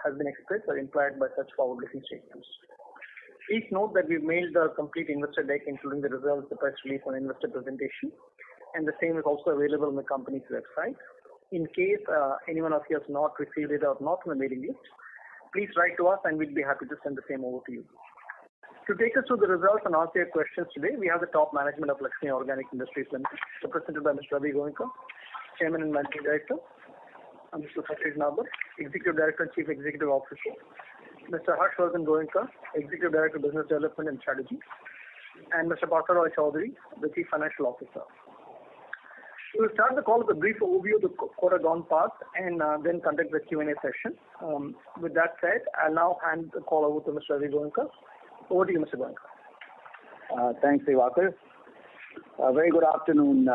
has been expressed or implied by such forward-looking statements. Please note that we've mailed the complete investor deck, including the results, the press release, and investor presentation, and the same is also available on the company's website. In case anyone of you has not received it or not on the mailing list, please write to us and we'll be happy to send the same over to you. To take us through the results and answer your questions today, we have the top management of Laxmi Organic Industries Limited, represented by Mr. Ravi Goenka, Chairman and Managing Director, and Mr. Satish Nabar, Executive Director and Chief Executive Officer, Mr. Harshvardhan Goenka, Executive Director of Business Development and Strategy, and Mr. Partha Roy Chowdhury, the Chief Financial Officer. We will start the call with a brief overview of the quarter gone past and then conduct the Q&A session. With that said, I'll now hand the call over to Mr. Ravi Goenka. Over to you, Mr. Goenka. Thanks, Diwakar. Very good afternoon,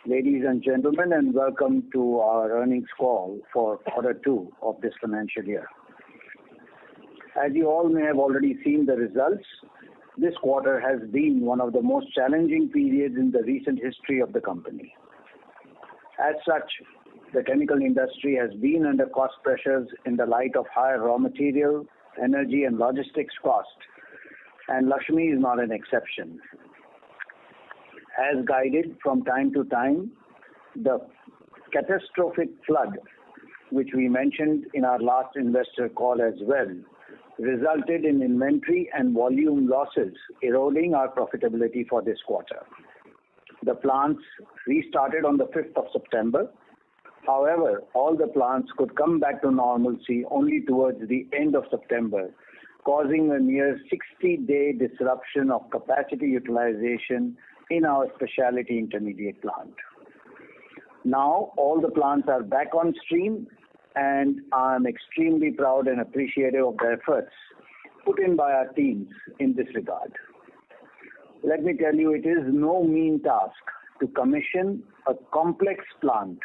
ladies and gentlemen, and welcome to our earnings call for quarter 2 of this financial year. As you all may have already seen the results, this quarter has been one of the most challenging periods in the recent history of the company. As such, the chemical industry has been under cost pressures in the light of higher raw material, energy and logistics cost, and Laxmi is not an exception. As guided from time to time, the catastrophic flood, which we mentioned in our last investor call as well, resulted in inventory and volume losses eroding our profitability for this quarter. The plants restarted on the 5th of September. However, all the plants could come back to normalcy only towards the end of September, causing a near 60-day disruption of capacity utilization in our specialty intermediate plant. Now, all the plants are back on stream, and I'm extremely proud and appreciative of the efforts put in by our teams in this regard. Let me tell you, it is no mean task to commission a complex plant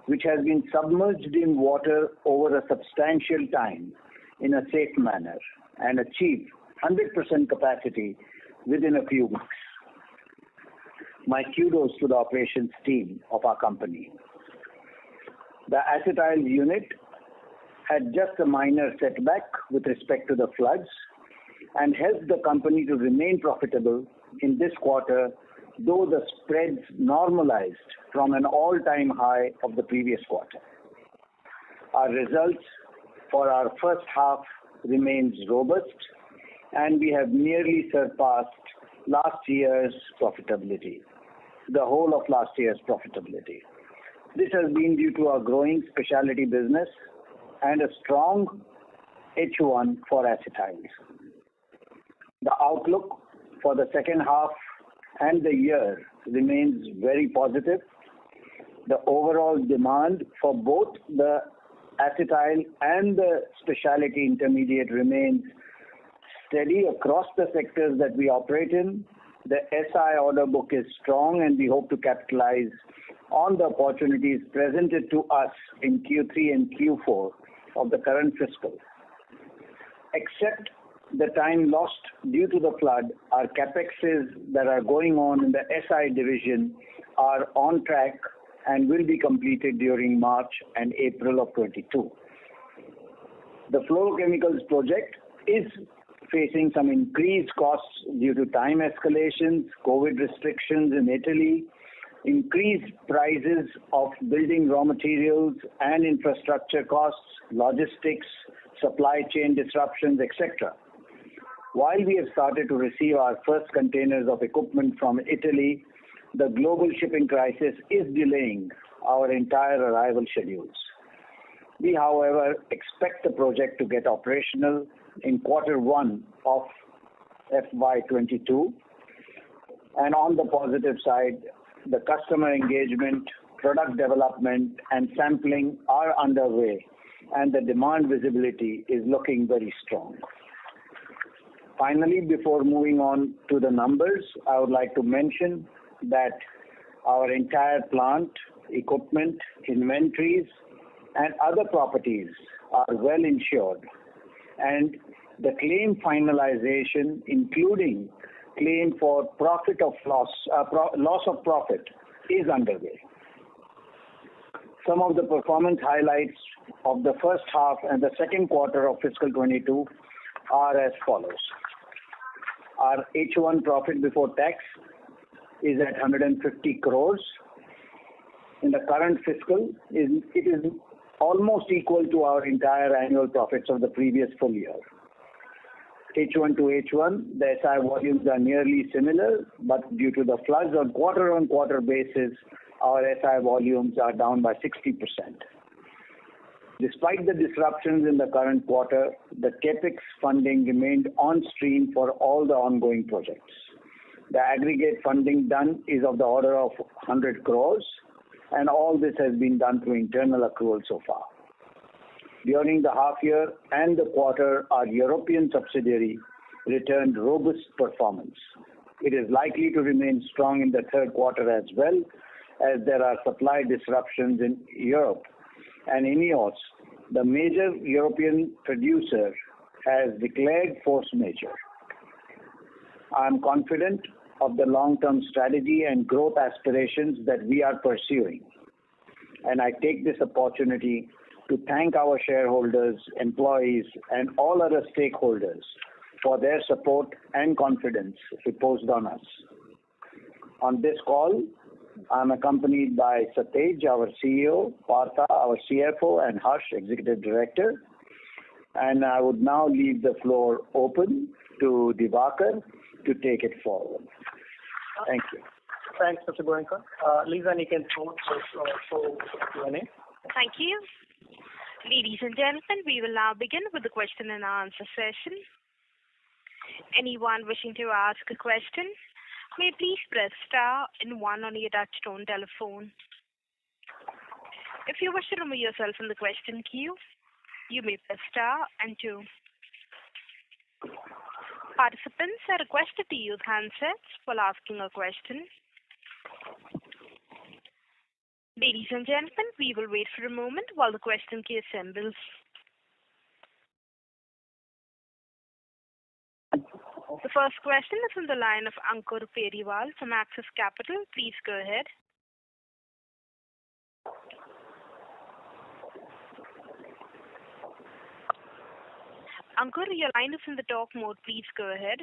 which has been submerged in water over a substantial time in a safe manner and achieve 100% capacity within a few weeks. My kudos to the operations team of our company. The acetyl unit had just a minor setback with respect to the floods and helped the company to remain profitable in this quarter, though the spreads normalized from an all-time high of the previous quarter. Our results for our first half remains robust, and we have nearly surpassed last year's profitability, the whole of last year's profitability. This has been due to our growing specialty business and a strong H1 for acetyls. The outlook for the second half and the year remains very positive. The overall demand for both the acetyl and the specialty intermediate remains steady across the sectors that we operate in. The SI order book is strong, and we hope to capitalize on the opportunities presented to us in Q3 and Q4 of the current fiscal. Except the time lost due to the flood, our capexes that are going on in the SI division are on track and will be completed during March and April of 22. The fluorochemicals project is facing some increased costs due to time escalations, COVID restrictions in Italy, increased prices of building raw materials and infrastructure costs, logistics, supply chain disruptions, etc. While we have started to receive our first containers of equipment from Italy, the global shipping crisis is delaying our entire arrival schedules. We, however, expect the project to get operational in quarter 1 of FY22. And on the positive side, the customer engagement, product development and sampling are underway, and the demand visibility is looking very strong. Finally, before moving on to the numbers, I would like to mention that our entire plant, equipment, inventories and other properties are well insured, and the claim finalization, including claim for loss of profit, is underway. Some of the performance highlights of the first half and the second quarter of fiscal 22 are as follows. Our H1 profit before tax is at 150 crores. In the current fiscal, it is almost equal to our entire annual profits of the previous full year. H1 to H1, the SI volumes are nearly similar, but due to the floods on quarter-on-quarter basis, our SI volumes are down by 60%. Despite the disruptions in the current quarter, the CAPEX funding remained on stream for all the ongoing projects. The aggregate funding done is of the order of 100 crores, and all this has been done through internal accrual so far. During the half year and the quarter, our European subsidiary returned robust performance. It is likely to remain strong in the third quarter as well, as there are supply disruptions in Europe, and INEOS, the major European producer, has declared force majeure. I am confident of the long-term strategy and growth aspirations that we are pursuing, and I take this opportunity to thank our shareholders, employees, and all other stakeholders for their support and confidence reposed on us. On this call, I am accompanied by Satej, our CEO, Partha, our CFO, and Harsh, Executive Director. And I would now leave the floor open to Divakar to take it forward. Thank you. Thanks, Mr. Goenka. Lisa, you can vote for Q&A. Thank you. Ladies and gentlemen, we will now begin with the question and answer session. Anyone wishing to ask a question may please press star and 1 on your touchtone telephone. If you wish to remove yourself from the question queue, you may press star and 2. Participants are requested to use handsets while asking a question. Ladies and gentlemen, we will wait for a moment while the question queue assembles. The first question is on the line of Ankur Periwal from Axis Capital. Please go ahead. Ankur, your line is in the talk mode. Please go ahead.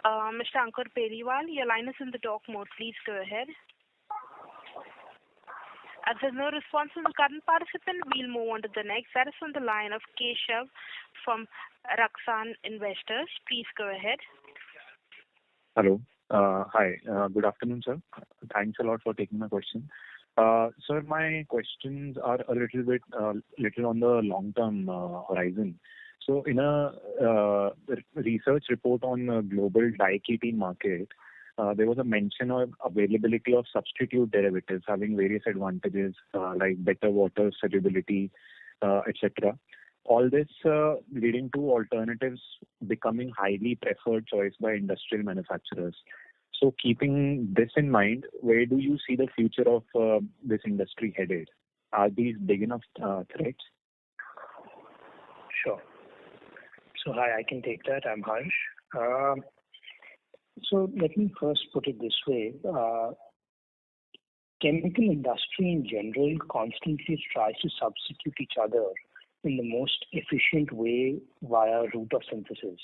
Mr. Ankur Periwal, your line is in the talk mode. Please go ahead. As there's no response from the current participant, we'll move on to the next. That is on the line of Keshav from Raksan Investors. Please go ahead. Hello. Hi. Good afternoon, sir. Thanks a lot for taking my question. Sir, my questions are a little on the long-term horizon. So, in a research report on global diketene market, there was a mention of availability of substitute derivatives having various advantages like better water solubility, etc. All this leading to alternatives becoming highly preferred choice by industrial manufacturers. So, keeping this in mind, where do you see the future of this industry headed? Are these big enough threats? Sure. So, hi, I can take that. I'm Harsh. So, let me first put it this way. Chemical industry in general constantly tries to substitute each other in the most efficient way via route of synthesis.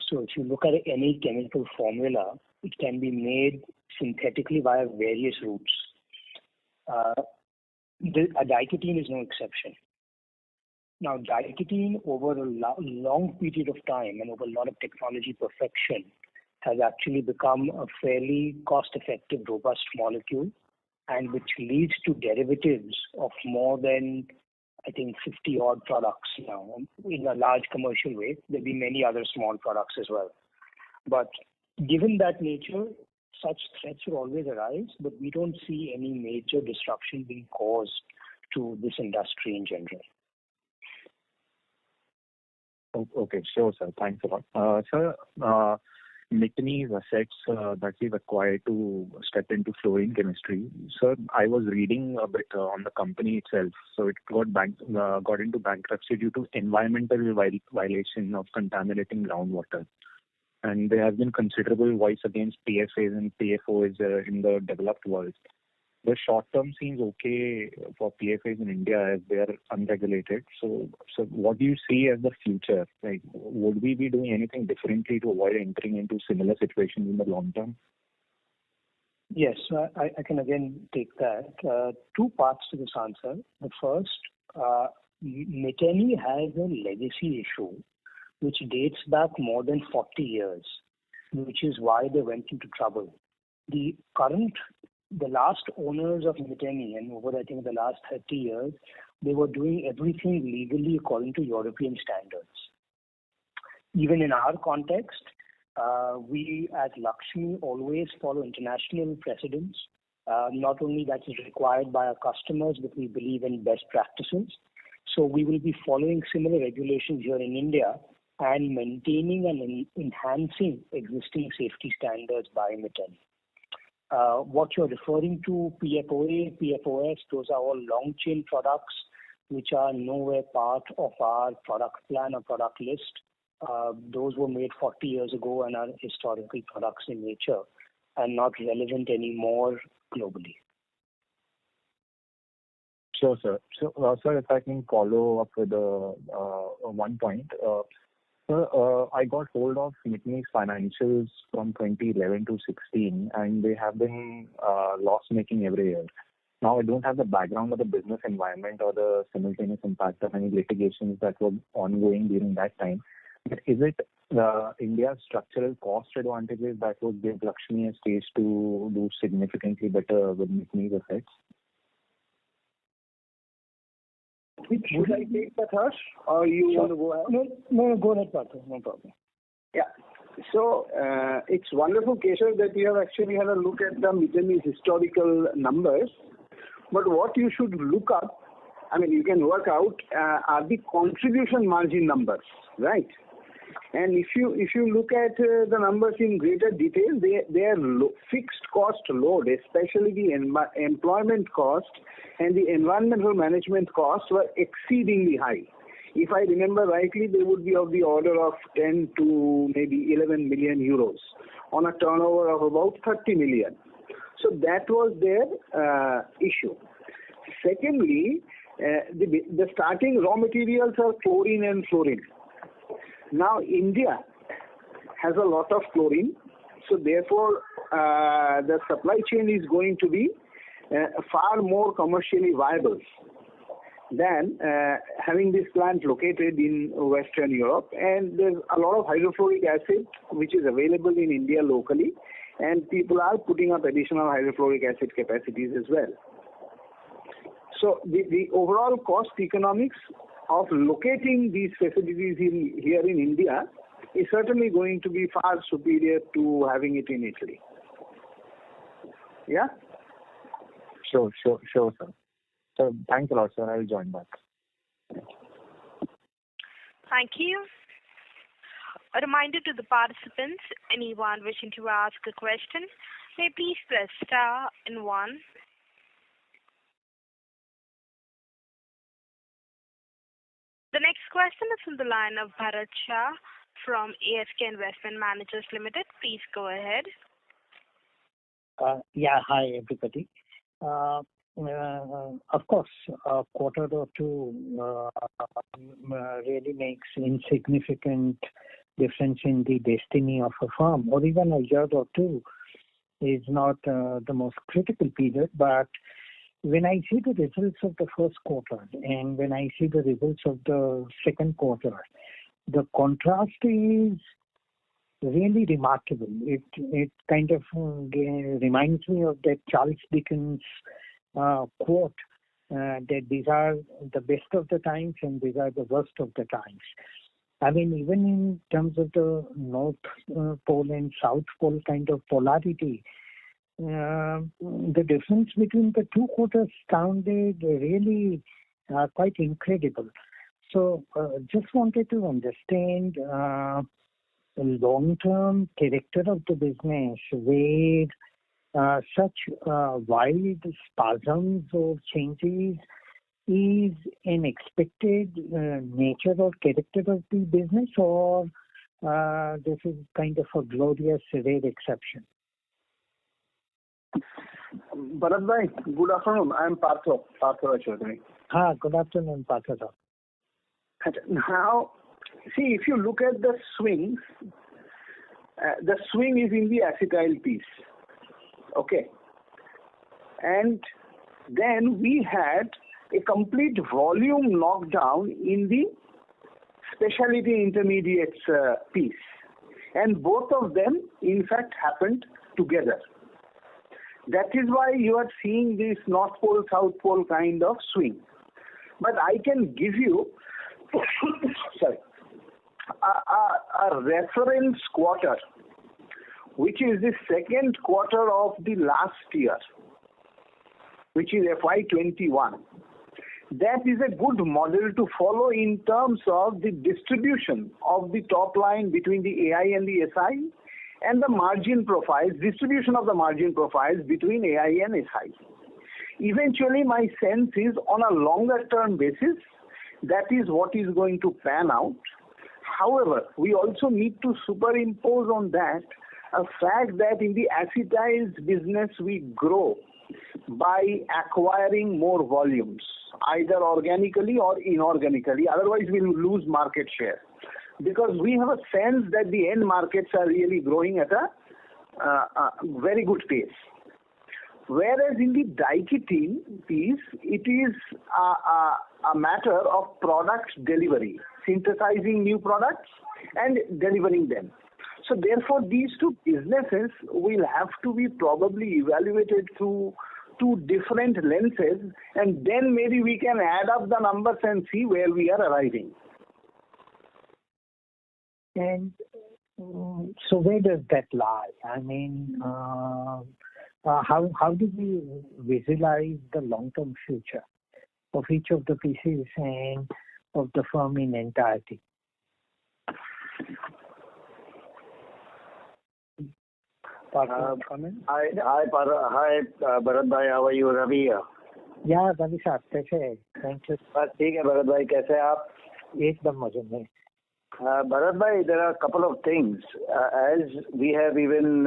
So, if you look at any chemical formula, it can be made synthetically via various routes. A diketene is no exception. Now, diketene over a long period of time and over a lot of technology perfection has actually become a fairly cost-effective, robust molecule, and which leads to derivatives of more than, I think, 50-odd products now in a large commercial way. There'll be many other small products as well. But given that nature, such threats will always arise, but we don't see any major disruption being caused to this industry in general. Okay, sure, sir. Thanks a lot. Sir, Miteni's assets that we've acquired to step into fluorine chemistry. Sir, I was reading a bit on the company itself. So it got into bankruptcy due to environmental violation of contaminating groundwater. and there has been considerable voice against PFAs and PFOs in the developed world. The short term seems okay for PFAs in India as they are unregulated. So what do you see as the future? Like, would we be doing anything differently to avoid entering into similar situations in the long term? Yes, I can again take that. Two parts to this answer. The first, Miteni has a legacy issue which dates back more than 40 years, which is why they went into trouble. The last owners of Miteni, and over I think the last 30 years, they were doing everything legally according to European standards. Even in our context, we at Laxmi always follow international precedents. Not only that is required by our customers, but we believe in best practices. So we will be following similar regulations here in India and maintaining and enhancing existing safety standards by Miteni. What you're referring to, PFOA, PFOS, those are all long chain products which are nowhere part of our product plan or product list. Those were made 40 years ago and are historical products in nature and not relevant anymore globally. Sure, sir. So, sir, if I can follow up with one point. Sir, I got hold of Miteni's financials from 2011 to 16, and they have been loss-making every year. Now, I don't have the background of the business environment or the simultaneous impact of any litigations that were ongoing during that time. But is it India's structural cost advantages that would give Laxmi a stage to do significantly better with Miteni's effects? Should I take that, Harsh, or you want to go ahead? No, go ahead, Partha. No problem. Yeah. So it's wonderful, Keshav, that you have actually had a look at the Miteni's historical numbers. But what you should look up, I mean, you can work out are the contribution margin numbers, right? And if you look at the numbers in greater detail, they are fixed cost load, especially the employment cost and the environmental management costs were exceedingly high. If I remember rightly, they would be of the order of 10 to maybe 11 million euros on a turnover of about 30 million. So that was their issue. Secondly, the starting raw materials are chlorine and fluorine. Now, India has a lot of chlorine, so therefore the supply chain is going to be far more commercially viable than having this plant located in Western Europe. And there's a lot of hydrofluoric acid which is available in India locally, and people are putting up additional hydrofluoric acid capacities as well. So the overall cost economics of locating these facilities here in India is certainly going to be far superior to having it in Italy. Yeah? Sure, sir. So thanks a lot, sir. I will join back. Thank you. A reminder to the participants, anyone wishing to ask a question, may please press star and 1. The next question is from the line of Bharat Shah from ASK Investment Managers Limited. Please go ahead. Hi everybody. Of course, a quarter or two really makes insignificant difference in the destiny of a firm, or even a year or two is not the most critical period. But when I see the results of the first quarter and when I see the results of the second quarter, the contrast is really remarkable. It kind of reminds me of that Charles Dickens quote that these are the best of the times and these are the worst of the times. I mean, even in terms of the North Pole and South Pole kind of polarity, the difference between the two quarters sounded really quite incredible. So just wanted to understand the long-term character of the business where such wild spasms or changes is an expected nature or character of the business, or this is kind of a glorious rare exception. Bharat, good afternoon. I am Partho Chaudhary. Good afternoon, Partho. Now, see, if you look at the swings, the swing is in the acetyl piece. Okay. And then we had a complete volume knockdown in the specialty intermediates piece. And both of them, in fact, happened together. That is why you are seeing this North Pole, South Pole kind of swing. But I can give you a reference quarter, which is the second quarter of the last year, which is FY21. That is a good model to follow in terms of the distribution of the top line between the AI and the SI and the margin profiles, distribution of the margin profiles between AI and SI. Eventually, my sense is on a longer term basis, that is what is going to pan out. However, we also need to superimpose on that a fact that in the acetyls business we grow by acquiring more volumes, either organically or inorganically. Otherwise, we will lose market share. Because we have a sense that the end markets are really growing at a very good pace. Whereas in the diketene piece, it is a matter of product delivery, synthesizing new products and delivering them. So therefore, these two businesses will have to be probably evaluated through two different lenses, and then maybe we can add up the numbers and see where we are arriving. And so where does that lie? I mean, how do we visualize the long-term future of each of the pieces and of the firm in entirety? Hi, Bharat bhai, how are you? Ravi here. Yeah, Ravi साहब कैसे हैं? Thank you. बस ठीक है भरत भाई, कैसे हैं आप? एकदम मजे में. Bharat bhai, there are a couple of things. As we have even,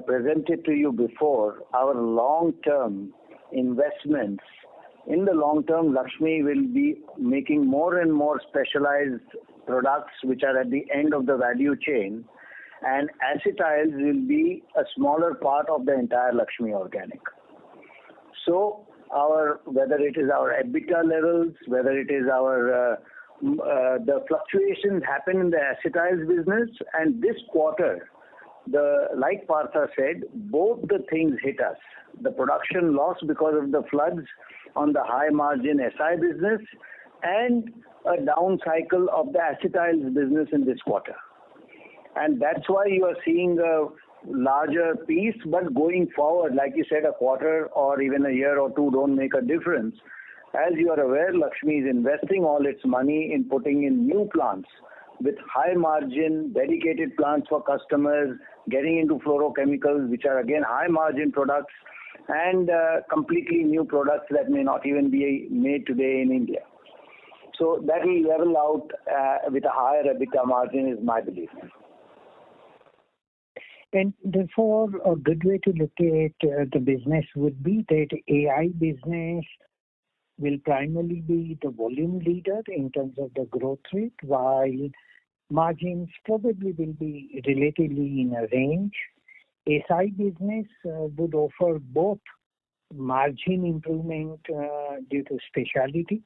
presented to you before, our long-term investments. In the long term, Laxmi will be making more and more specialized products which are at the end of the value chain, and acetyls will be a smaller part of the entire Laxmi Organic. So, whether it is our EBITDA levels, whether it is our the fluctuations happen in the acetyls business, and this quarter, like Partha said, both the things hit us. The production loss because of the floods on the high margin SI business and a down cycle of the acetyls business in this quarter. And that's why you are seeing a larger piece, but going forward, like you said, a quarter or even a year or two don't make a difference. As you are aware, Laxmi is investing all its money in putting in new plants with high margin, dedicated plants for customers, getting into fluorochemicals, which are again high margin products, and completely new products that may not even be made today in India. So that will level out with a higher EBITDA margin is my belief. And therefore, a good way to look at the business would be that AI business will primarily be the volume leader in terms of the growth rate, while margins probably will be relatively in a range. SI business would offer both margin improvement due to specialty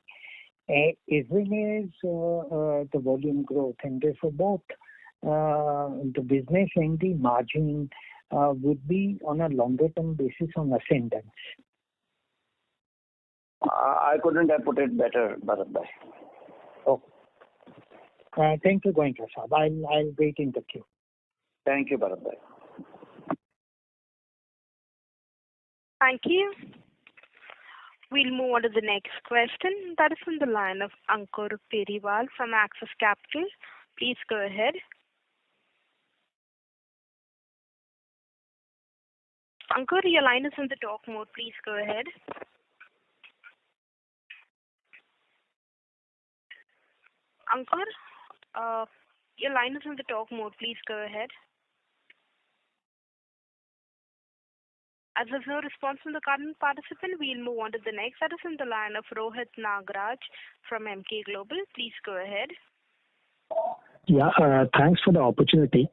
as well as the volume growth, and therefore both the business and the margin would be on a longer term basis on ascendance. I couldn't have put it better, Bharat bhai. Okay. Thank you, Goenka Sahab. I'll wait in the queue. Thank you, Bharat bhai. Thank you. We'll move on to the next question. That is from the line of Ankur Periwal from Axis Capital. Please go ahead. Ankur, your line is in the talk mode. Please go ahead. Ankur, Your line is in the talk mode. Please go ahead. As there's no response from the current participant, we'll move on to the next. That is in the line of Rohit Nagraj from MK Global. Please go ahead. Yeah, thanks for the opportunity.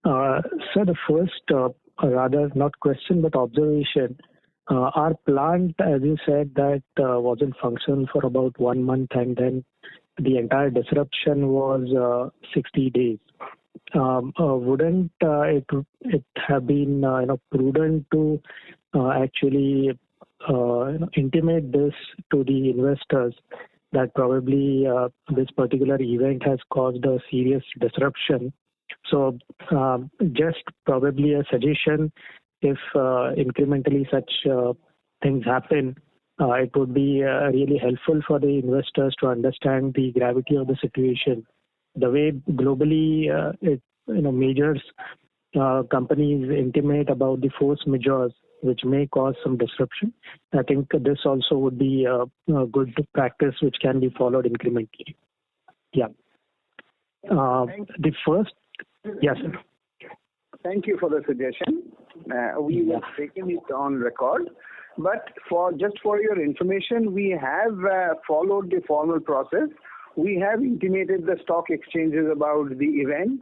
Sir, the first, rather not question but observation, our plant, as you said, that wasn't functional for about 1 month, and then the entire disruption was 60 days. Wouldn't it have been prudent to actually intimate this to the investors that probably this particular event has caused a serious disruption? So just probably a suggestion, if incrementally such things happen, it would be really helpful for the investors to understand the gravity of the situation. The way globally majors companies intimate about the force majeure, which may cause some disruption. I think this also would be a good practice which can be followed incrementally. Yeah. The first, yes, sir. Thank you for the suggestion. We have taken it on record. But just for your information, we have followed the formal process. We have intimated the stock exchanges about the event.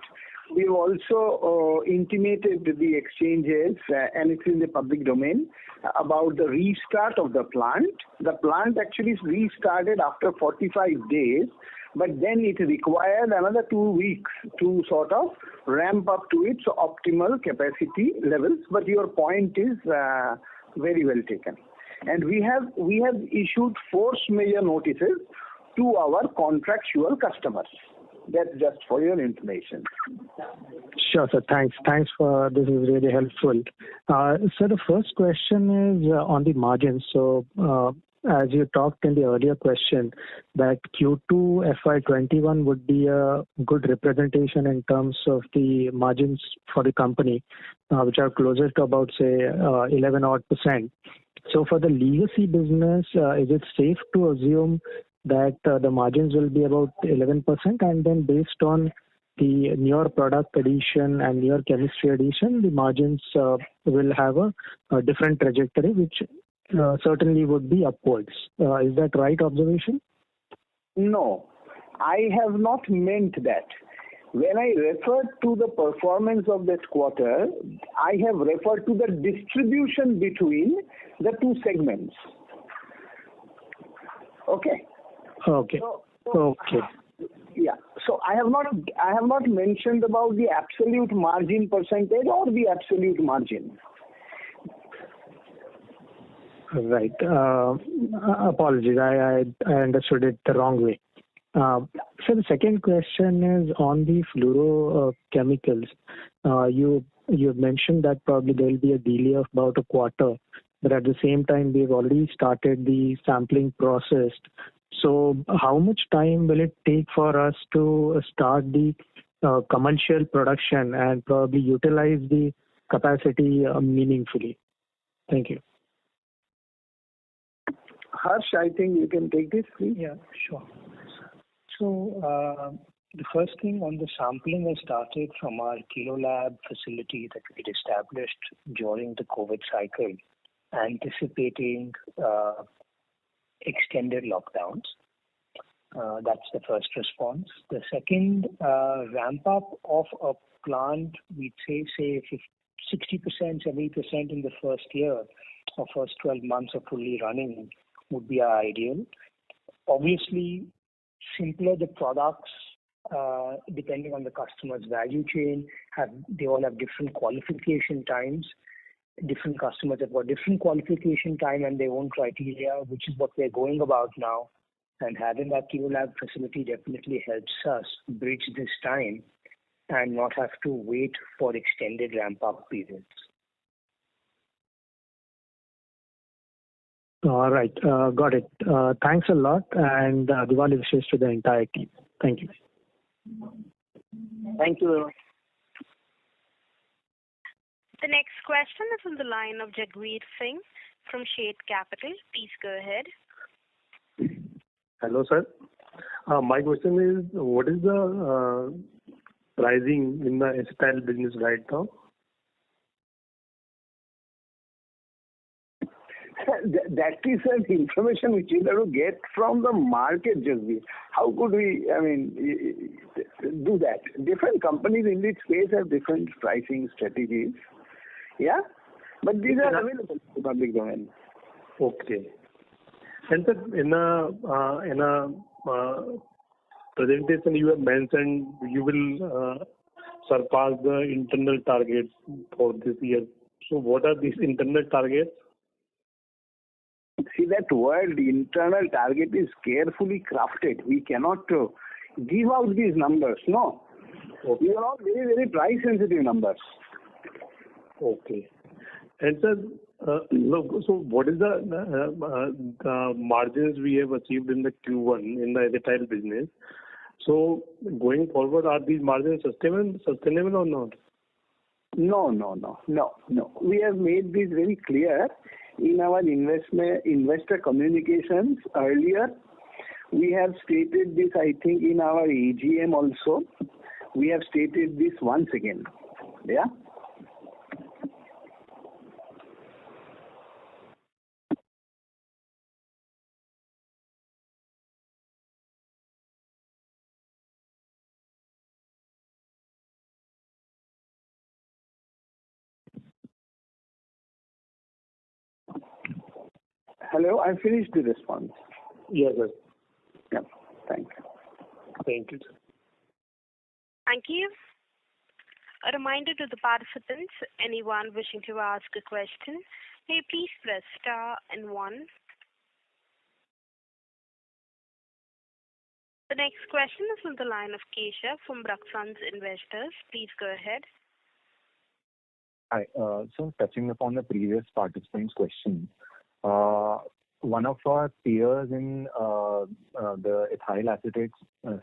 We've also intimated the exchanges, and it's in the public domain, about the restart of the plant. The plant actually restarted after 45 days, but then it required another 2 weeks to sort of ramp up to its optimal capacity levels. But your point is very well taken. And we have issued force majeure notices to our contractual customers. That's just for your information. Sure, sir. Thanks for this. Is really helpful. So the first question is on the margins. So as you talked in the earlier question, that Q2FY21 would be a good representation in terms of the margins for the company, which are closer to about, say, 11 odd %. So for the legacy business, is it safe to assume that the margins will be about 11%, and then based on the newer product addition and newer chemistry addition, the margins will have a different trajectory, which certainly would be upwards. Is that right observation? No, I have not meant that. When I referred to the performance of that quarter, I have referred to the distribution between the two segments. Okay. Okay. Okay. Yeah. So I have not mentioned about the absolute margin percentage or the absolute margin. Right. Apologies. I understood it the wrong way. So the second question is on the fluorochemicals. You mentioned that probably there will be a delay of about a quarter, but at the same time we've already started the sampling process. So how much time will it take for us to start the commercial production and probably utilize the capacity meaningfully? Thank you. Harsh, I think you can take this, please. Yeah, sure. So the first thing on the sampling has started from our Kilo Lab facility that we established during the COVID cycle, anticipating extended lockdowns. That's the first response. The second, ramp up of a plant, we'd say 60%, 70% in the first year or first 12 months of fully running would be our ideal. Obviously, simpler the products, depending on the customer's value chain, they all have different qualification times. Different customers have got different qualification time and their own criteria, which is what we're going about now. And having that Kilo Lab facility definitely helps us bridge this time and not have to wait for extended ramp-up periods. All right. Got it. Thanks a lot, and Diwali wishes to the entire team. Thank you. Thank you very much. The next question is on the line of Jagveer Singh from Shade Capital. Please go ahead. Hello, sir. My question is, what is the pricing in the acetyl business right now? That is an information which you have to get from the market, Jasbir. How could we, do that? Different companies in this space have different pricing strategies. Yeah? But these are available in the public domain. Okay. And sir, in a presentation you have mentioned you will surpass the internal targets for this year. So what are these internal targets? See, that word internal target is carefully crafted. We cannot give out these numbers. No. Okay. These are all very, very price sensitive numbers. Okay. And sir, so what is the margins we have achieved in the Q1 in the acetyl business? So going forward, are these margins sustainable or not? No. We have made this very clear in our investor communications earlier. We have stated this, I think, in our AGM also. We have stated this once again. Yeah. Hello, I finished the response. Yes, sir. Yeah, thank you. Thank you, sir. Thank you. A reminder to the participants, anyone wishing to ask a question, may please press star and 1. The next question is on the line of Keshav from Bruxons Investors. Please go ahead. Hi. So touching upon the previous participant's question, one of our peers in the ethyl acetate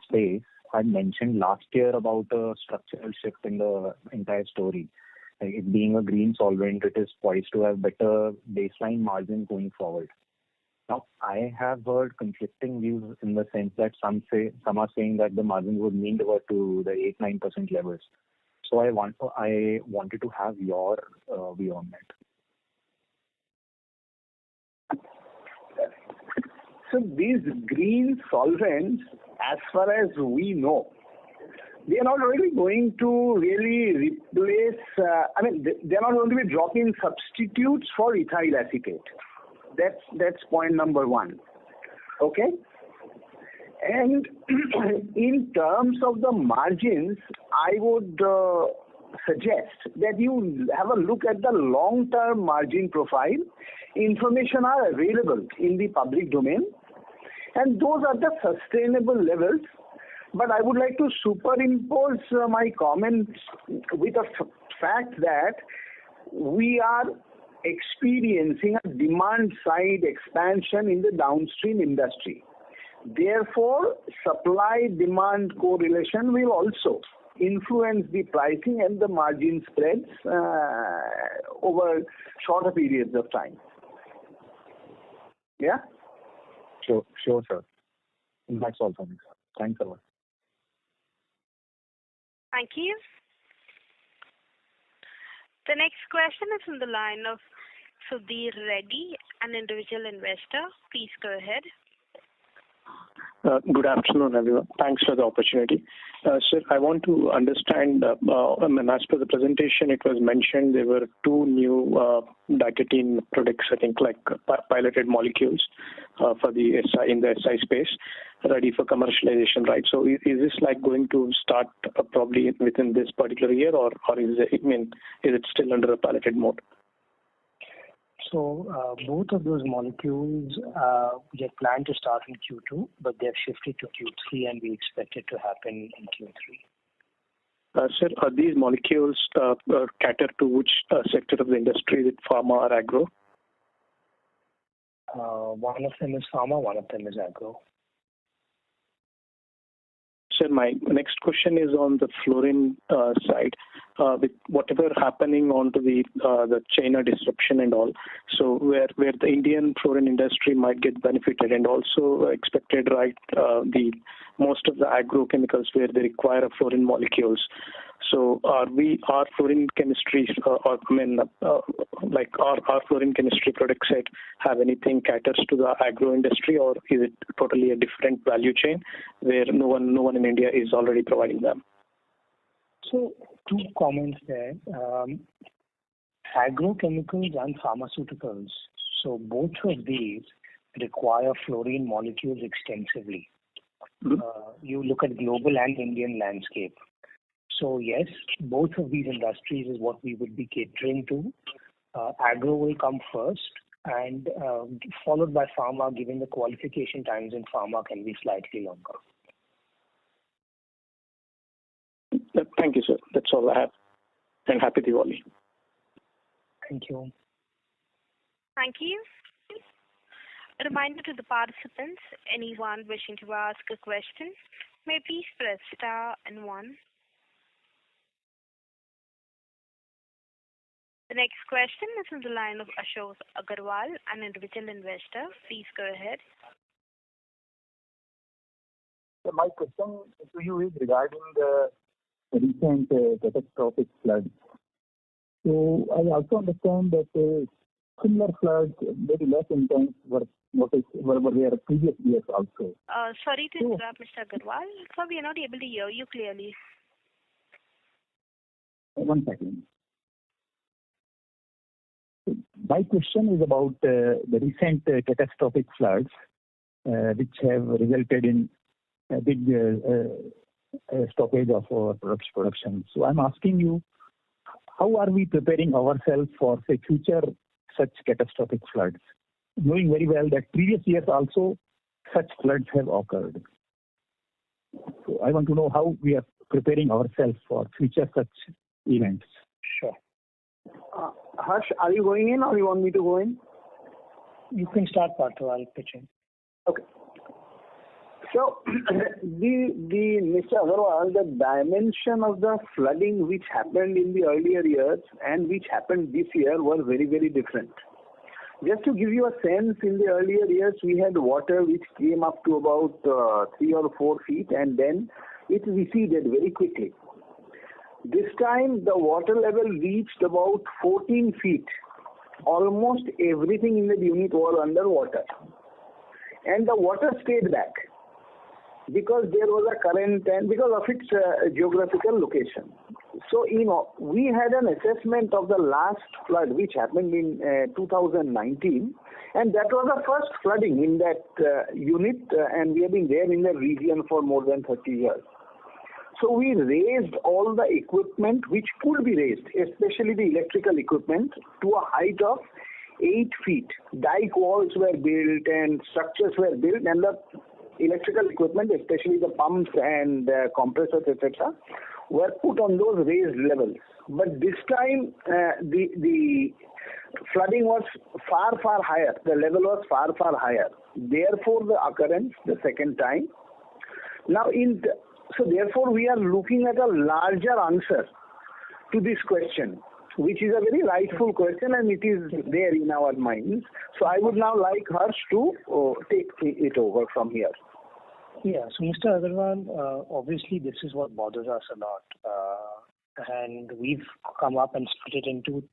space had mentioned last year about a structural shift in the entire story. Like it being a green solvent, it is poised to have better baseline margins going forward. Now, I have heard conflicting views in the sense that some are saying that the margins would mean revert to the 8-9% levels. So I wanted to have your view on that. So these green solvents, as far as we know, they are not really going to replace, they are not going to be drop-in substitutes for ethyl acetate. That's point number one. Okay? And in terms of the margins, I would suggest that you have a look at the long-term margin profile. Information are available in the public domain, and those are the sustainable levels. But I would like to superimpose my comments with the fact that we are experiencing a demand-side expansion in the downstream industry. Therefore, supply-demand correlation will also influence the pricing and the margin spreads over shorter periods of time. Yeah? Sure, sir. That's all from me, sir. Thanks a lot. Thank you. The next question is on the line of Sudhir Reddy, an individual investor. Please go ahead. Good afternoon, everyone. Thanks for the opportunity. Sir, I want to understand, as per the presentation, it was mentioned there were 2 new diketene products, I think, like piloted molecules for the SI in the SI space, ready for commercialization, right? So is this like going to start probably within this particular year, or is it still under a piloted mode? So both of those molecules we had planned to start in Q2, but they have shifted to Q3, and we expect it to happen in Q3. Sir, are these molecules cater to which sector of the industry, with pharma or agro? One of them is pharma, one of them is agro. Sir, my next question is on the fluorine side. With whatever happening onto the China disruption and all, so where the Indian fluorine industry might get benefited, and also expected, right, the most of the agrochemicals where they require fluorine molecules. So our fluorine chemistry, our fluorine chemistry product set have anything caters to the agro industry, or is it totally a different value chain where no one in India is already providing them? So two comments there. Agrochemicals and pharmaceuticals. So both of these require fluorine molecules extensively. You look at global and Indian landscape. So yes, both of these industries is what we would be catering to. Agro will come first, and followed by pharma, given the qualification times in pharma can be slightly longer. Thank you, sir. That's all I have. And happy Diwali. Thank you. Thank you. A reminder to the participants, anyone wishing to ask a question, may please press star and 1. The next question is on the line of Ashok Agarwal, an individual investor. Please go ahead. So my question to you is regarding the recent catastrophic floods. So I also understand that similar floods, very less intense, were there previous years also. Sorry to interrupt, Mr. Agarwal. So we are not able to hear you clearly. 1 second. My question is about the recent catastrophic floods, which have resulted in a big stoppage of our production. So I'm asking you, how are we preparing ourselves for, say, future such catastrophic floods, knowing very well that previous years also such floods have occurred? So I want to know how we are preparing ourselves for future such events. Sure. Harsh, are you going in or you want me to go in? You can start, Partha. I'll pitch in. Okay. So, Mr. Agarwal, the dimension of the flooding which happened in the earlier years and which happened this year were very, very different. Just to give you a sense, in the earlier years, we had water which came up to about 3 or 4 feet, and then it receded very quickly. This time, the water level reached about 14 feet. Almost everything in the unit was underwater. And the water stayed back because there was a current and because of its geographical location. So, we had an assessment of the last flood which happened in 2019, and that was the first flooding in that unit, and we have been there in the region for more than 30 years. So we raised all the equipment which could be raised, especially the electrical equipment, to a height of 8 feet. Dike walls were built and structures were built, and the electrical equipment, especially the pumps and compressors, etc., were put on those raised levels. But this time, the flooding was far, far higher. The level was far, far higher. Therefore, the occurrence the second time. Now, so therefore, we are looking at a larger answer to this question, which is a very rightful question, and it is there in our minds. So I would now like Harsh to take it over from here. Yeah, so Mr. Agarwal, obviously this is what bothers us a lot. And we've come up and split it into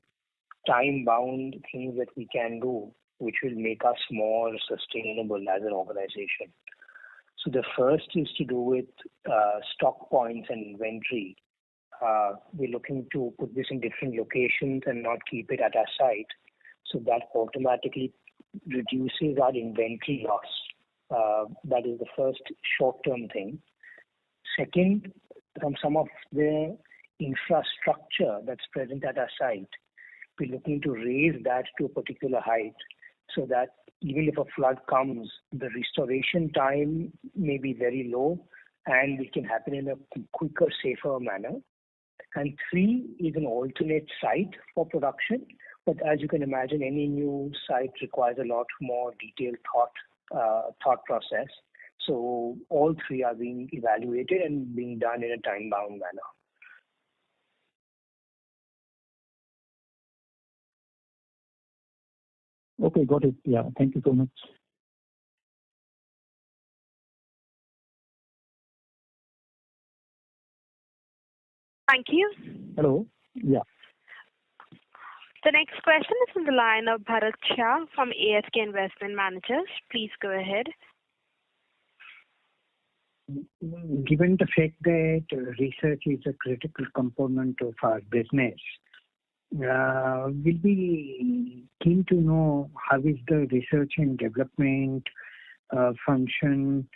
time-bound things that we can do, which will make us more sustainable as an organization. So the first is to do with stock points and inventory. We're looking to put this in different locations and not keep it at our site. So that automatically reduces our inventory loss. That is the first short-term thing. Second, from some of the infrastructure that's present at our site, we're looking to raise that to a particular height so that even if a flood comes, the restoration time may be very low and it can happen in a quicker, safer manner. And 3 is an alternate site for production. But as you can imagine, any new site requires a lot more detailed thought process. So all three are being evaluated and being done in a time-bound manner. Okay, got it. Yeah, thank you so much. Thank you. Hello. Yeah. The next question is from the line of Bharat Shah from ASK Investment Managers. Please go ahead. Given the fact that research is a critical component of our business, we'll be keen to know how is the research and development function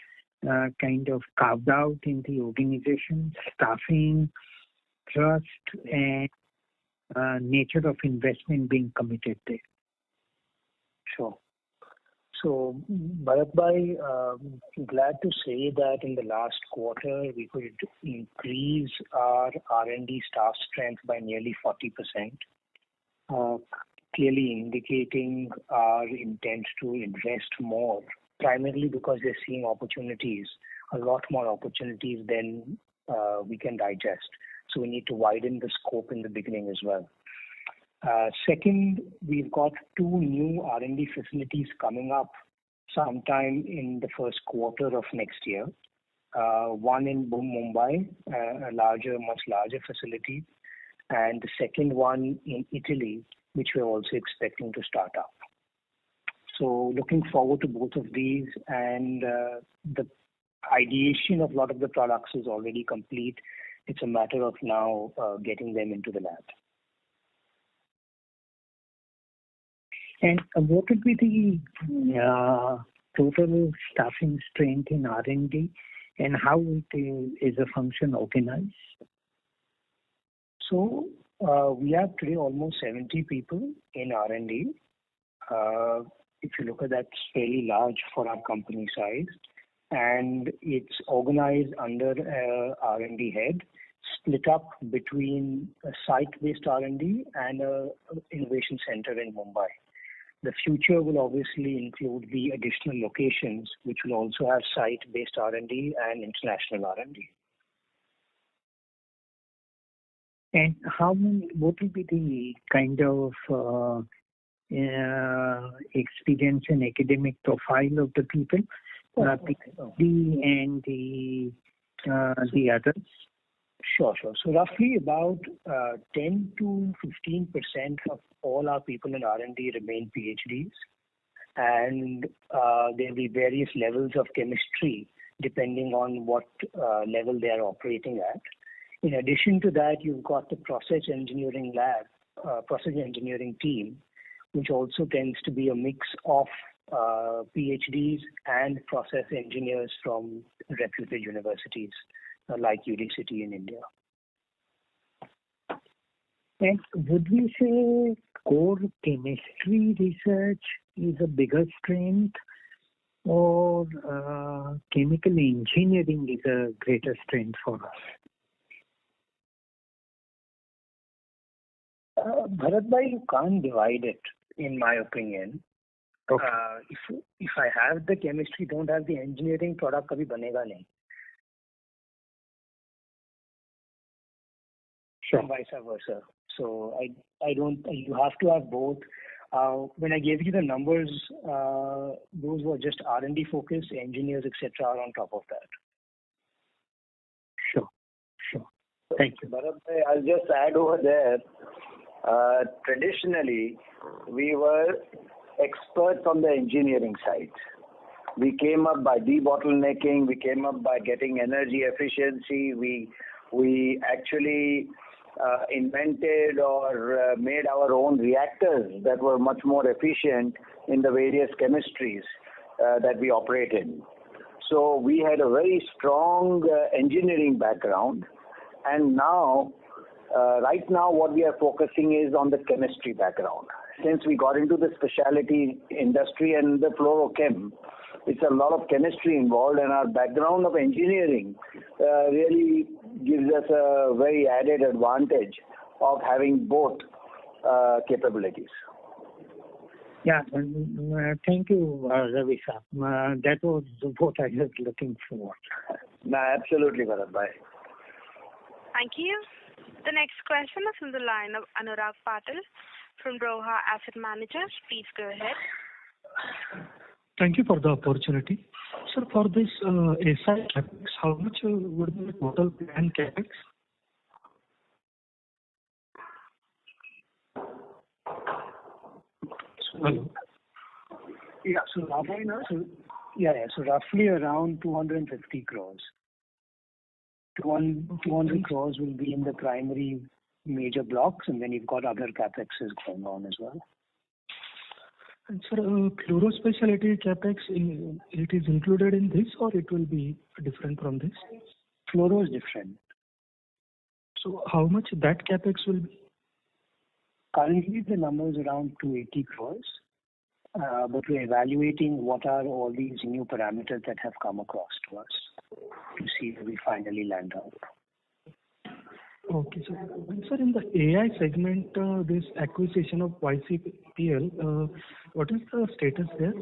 kind of carved out in the organization, staffing, trust, and nature of investment being committed there. Sure. So, Bharatbhai, glad to say that in the last quarter we could increase our R&D staff strength by nearly 40%, clearly indicating our intent to invest more, primarily because we're seeing opportunities, a lot more opportunities than we can digest. So we need to widen the scope in the beginning as well. Second, we've got 2 new R&D facilities coming up sometime in the first quarter of next year. One in Mumbai, a much larger facility, and the second one in Italy, which we're also expecting to start up. So looking forward to both of these, and the ideation of a lot of the products is already complete. It's a matter of now getting them into the lab. And what would be the total staffing strength in R&D, and how it is a function organized? So we have today almost 70 people in R&D. If you look at that, it's fairly large for our company size, and it's organized under R&D head, split up between a site-based R&D and a innovation center in Mumbai. The future will obviously include the additional locations, which will also have site-based R&D and international R&D. And what will be the kind of experience and academic profile of the people, PhD and the others? Sure. So roughly about 10 to 15% of all our people in R&D remain PhDs, and there will be various levels of chemistry depending on what level they are operating at. In addition to that, you've got the process engineering team, which also tends to be a mix of PhDs and process engineers from reputed universities like City in India. And would we say core chemistry research is a bigger strength, or chemical engineering is a greater strength for us? Bharatbhai, you can't divide it, in my opinion. Okay. If I have the chemistry, don't have the engineering, product kabhi banega nahi. Sure. And vice versa. So I don't. You have to have both. When I gave you the numbers, those were just R&D focused. Engineers, etc., are on top of that. Sure. Thank you. Bharat, I'll just add over there. Traditionally, we were experts on the engineering side. We came up by debottlenecking. We came up by getting energy efficiency. We actually invented or made our own reactors that were much more efficient in the various chemistries that we operate in. So we had a very strong engineering background, and now, right now, what we are focusing is on the chemistry background. Since we got into the specialty industry and the fluorochem, it's a lot of chemistry involved, and our background of engineering really gives us a very added advantage of having both capabilities. Yeah, thank you, Ravi sir. That was what I was looking for. No, absolutely, Bharat bhai. Thank you. The next question is from the line of Anurag Patil from Roha Asset Managers. Please go ahead. Thank you for the opportunity. Sir, for this SI capex, how much would be the total planned capex? Hello. Yeah, so roughly around 250 crores. 200 crores will be in the primary major blocks, and then you've got other capexes going on as well. And sir, fluoro specialty capex, it is included in this, or it will be different from this? Fluoro is different. So how much that capex will be? Currently, the number is around 280 crores, but we're evaluating what are all these new parameters that have come across to us to see where we finally land out. Okay, sir. And sir, in the AI segment, this acquisition of YCPL, what is the status there?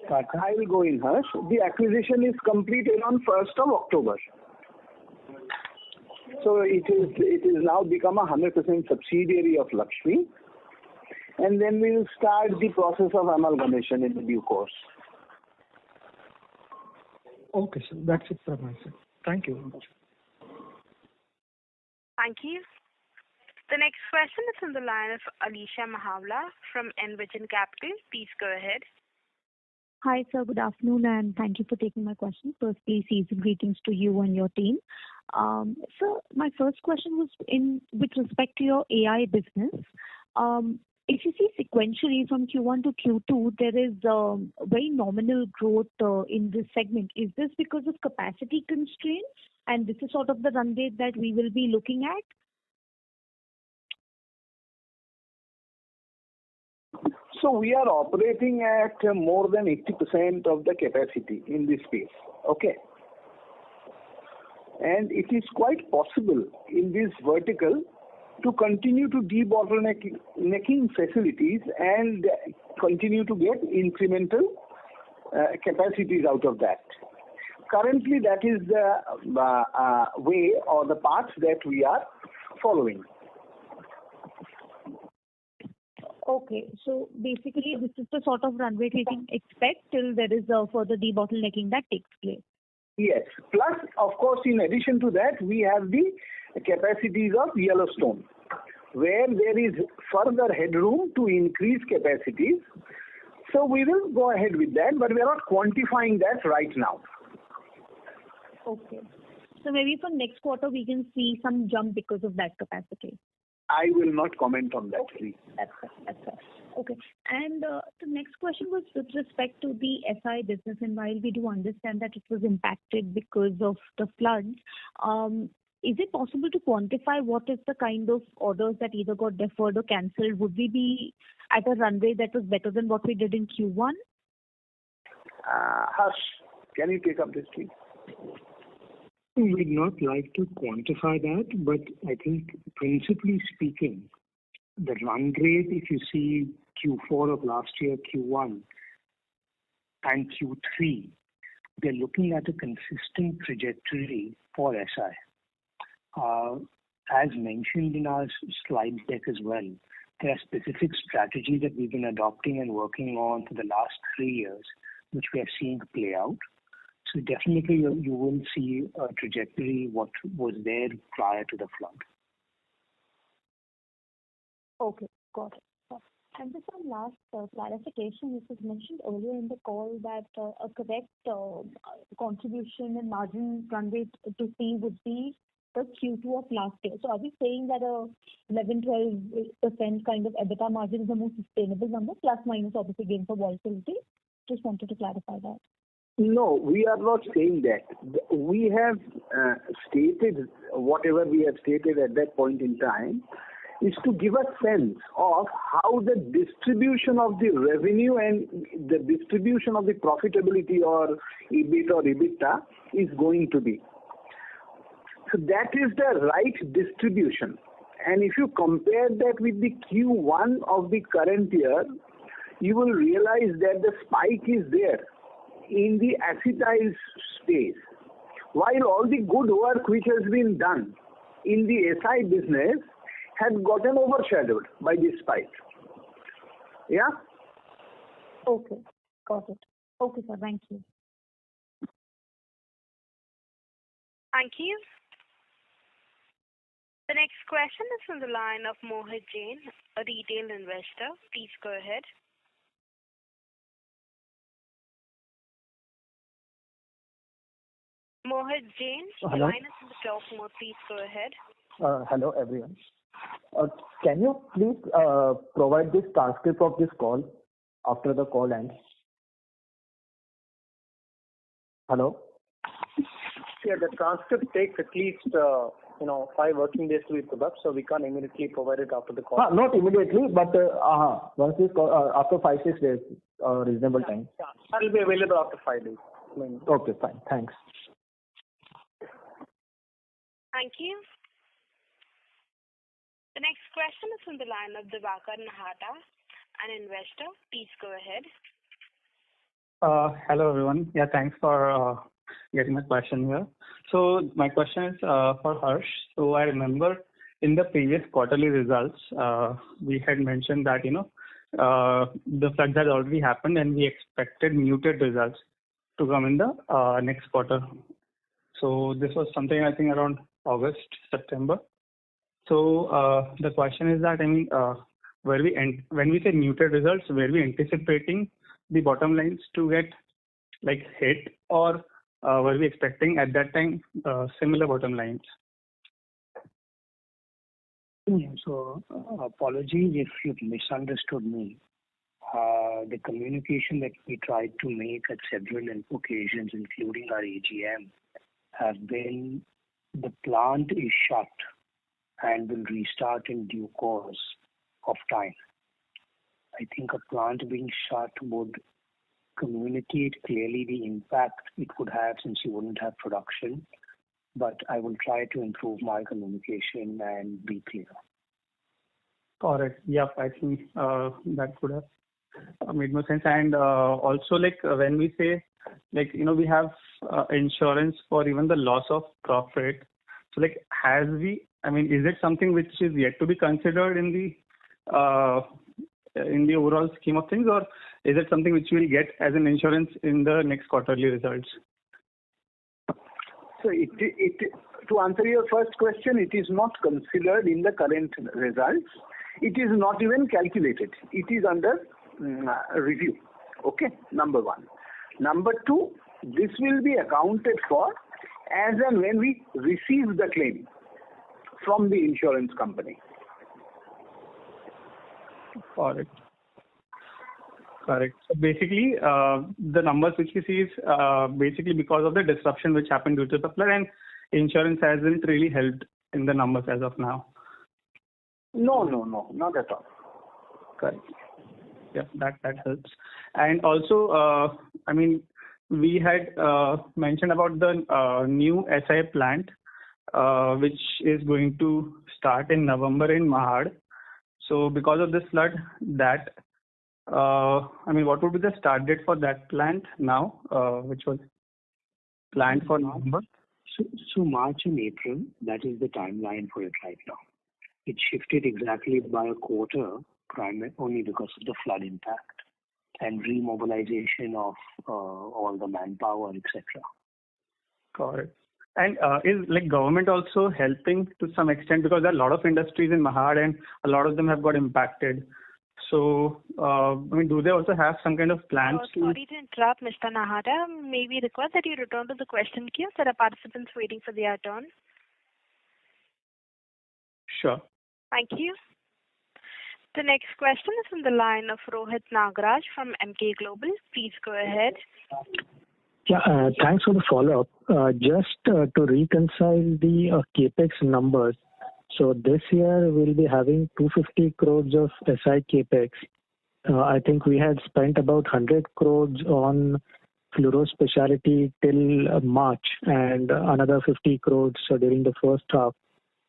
I will go in, Harsh. The acquisition is completed on 1st of October. So it is now become a 100% subsidiary of Laxmi, and then we will start the process of amalgamation in the due course. Okay, sir. That's it from my side. Thank you very much. Thank you. The next question is from the line of Alisha Mahawla from Envision Capital. Please go ahead. Hi, sir. Good afternoon, and thank you for taking my question. Firstly, season greetings to you and your team. Sir, my first question was with respect to your AI business. If you see sequentially from Q1 to Q2, there is very nominal growth in this segment. Is this because of capacity constraints, and this is sort of the run rate that we will be looking at? So we are operating at more than 80% of the capacity in this space. Okay. And it is quite possible in this vertical to continue to debottlenecking facilities and continue to get incremental capacities out of that. Currently, that is the way or the path that we are following. Okay, so basically this is the sort of run rate we can expect till there is further debottlenecking that takes place. Yes. Plus, of course, in addition to that, we have the capacities of Yellowstone, where there is further headroom to increase capacities. So we will go ahead with that, but we are not quantifying that right now. Okay. So maybe for next quarter we can see some jump because of that capacity. I will not comment on that, please. That's right. Okay. And the next question was with respect to the SI business, and while we do understand that it was impacted because of the floods, is it possible to quantify what is the kind of orders that either got deferred or cancelled? Would we be at a run rate that was better than what we did in Q1? Harsh, can you take up this, please? We would not like to quantify that, but I think principally speaking, the run rate, if you see Q4 of last year, Q1, and Q3, they're looking at a consistent trajectory for SI. As mentioned in our slide deck as well, there are specific strategies that we've been adopting and working on for the last 3 years, which we are seeing play out. So definitely you will see a trajectory what was there prior to the flood. Okay, got it. And just one last clarification. It was mentioned earlier in the call that a correct contribution and margin run rate to see would be the Q2 of last year. So are we saying that a 11-12% kind of EBITDA margin is the most sustainable number, plus minus obviously gain for volatility? Just wanted to clarify that. No, we are not saying that. We have stated whatever we have stated at that point in time is to give a sense of how the distribution of the revenue and the distribution of the profitability or EBIT or EBITDA is going to be. So that is the right distribution. And if you compare that with the Q1 of the current year, you will realize that the spike is there in the acetyl space. While all the good work which has been done in the SI business had gotten overshadowed by this spike. Yeah? Okay, got it. Okay, sir, thank you. Thank you. The next question is from the line of Mohit Jain, a retail investor. Please go ahead. Mohit Jain, the line is in the talk mode. Please go ahead. Hello, everyone. Can you please provide this transcript of this call after the call ends? Hello? Yeah, the transcript takes at least 5 working days to be put up, so we can't immediately provide it after the call. Not immediately, but once this call, after 5-6 days, reasonable time. Yeah, that will be available after 5 days. Okay, fine. Thanks. Thank you. The next question is from the line of Divakar Nahata, an investor. Please go ahead. Hello, everyone. Yeah, thanks for getting my question here. So my question is for Harsh. So I remember in the previous quarterly results, we had mentioned that, the floods had already happened and we expected muted results to come in the next quarter. So this was something I think around August, September. So the question is that, when we say muted results, were we anticipating the bottom lines to get hit, or were we expecting at that time similar bottom lines? So apologies if you've misunderstood me. The communication that we tried to make at several occasions, including our AGM, have been the plant is shut and will restart in due course of time. I think a plant being shut would communicate clearly the impact it would have since you wouldn't have production, but I will try to improve my communication and be clear. Correct. Yeah, I think that could have made more sense. And also, when we say, we have insurance for even the loss of profit. So, is it something which is yet to be considered in the overall scheme of things, or is it something which we'll get as an insurance in the next quarterly results? So, to answer your first question, it is not considered in the current results. It is not even calculated. It is under review. Okay, number one. Number two, this will be accounted for as and when we receive the claim from the insurance company. Correct. So basically, the numbers which we see is basically because of the disruption which happened due to the flood, and insurance hasn't really helped in the numbers as of now. No, not at all. Correct. Yeah, that helps. And also, we had mentioned about the new SI plant, which is going to start in November in Mahad. So because of this flood, what would be the start date for that plant now, which was planned for November? So March and April, that is the timeline for it right now. It shifted exactly by a quarter, only because of the flood impact and remobilization of all the manpower, etc. Correct. And is government also helping to some extent, because there are a lot of industries in Mahad and a lot of them have got impacted. So, do they also have some kind of plans Sorry to interrupt, Mr. Nahata. May we request that you return to the question queue? There are participants waiting for their turn. Sure. Thank you. The next question is from the line of Rohit Nagraj from Emkay Global. Please go ahead. Yeah, thanks for the follow-up. Just to reconcile the capex numbers. So this year we'll be having 250 crores of SI capex. I think we had spent about 100 crores on fluoro specialty till March, and another 50 crores during the first half.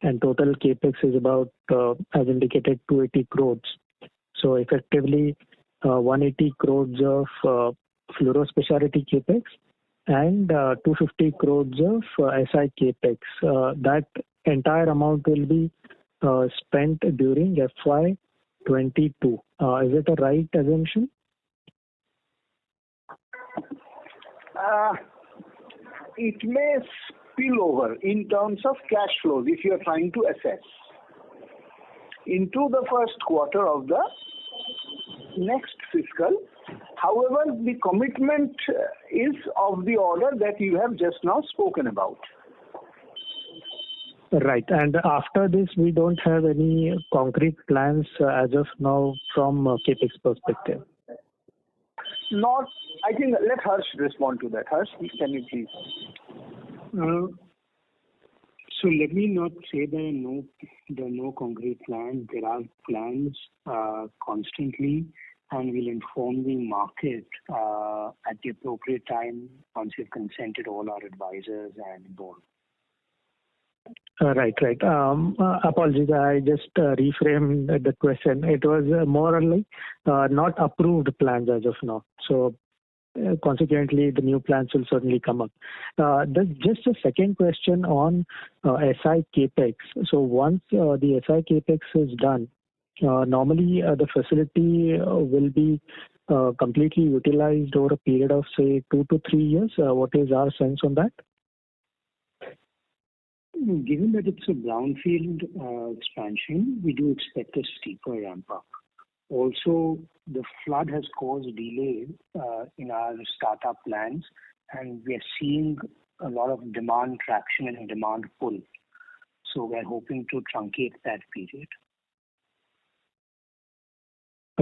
and total capex is about, as indicated, 280 crores. So effectively, 180 crores of fluoro specialty capex and 250 crores of SI capex. That entire amount will be spent during FY22. Is it a right assumption? It may spill over in terms of cash flows if you are trying to assess into the first quarter of the next fiscal. However, the commitment is of the order that you have just now spoken about. Right. And after this, we don't have any concrete plans as of now from capex perspective. Not, I think, let Harsh respond to that. Harsh, can you please? So let me not say there are no concrete plans. There are plans constantly, and we'll inform the market at the appropriate time once we've consented all our advisors and board. Right. Apologies, I just reframed the question. It was more or less not approved plans as of now. So consequently, the new plans will certainly come up. Just a second question on SI capex. So once the SI capex is done, normally the facility will be completely utilized over a period of say 2 to 3 years. What is our sense on that? Given that it's a brownfield expansion, we do expect a steeper ramp up. Also, the flood has caused delay in our startup plans, and we are seeing a lot of demand traction and demand pull. So we're hoping to truncate that period.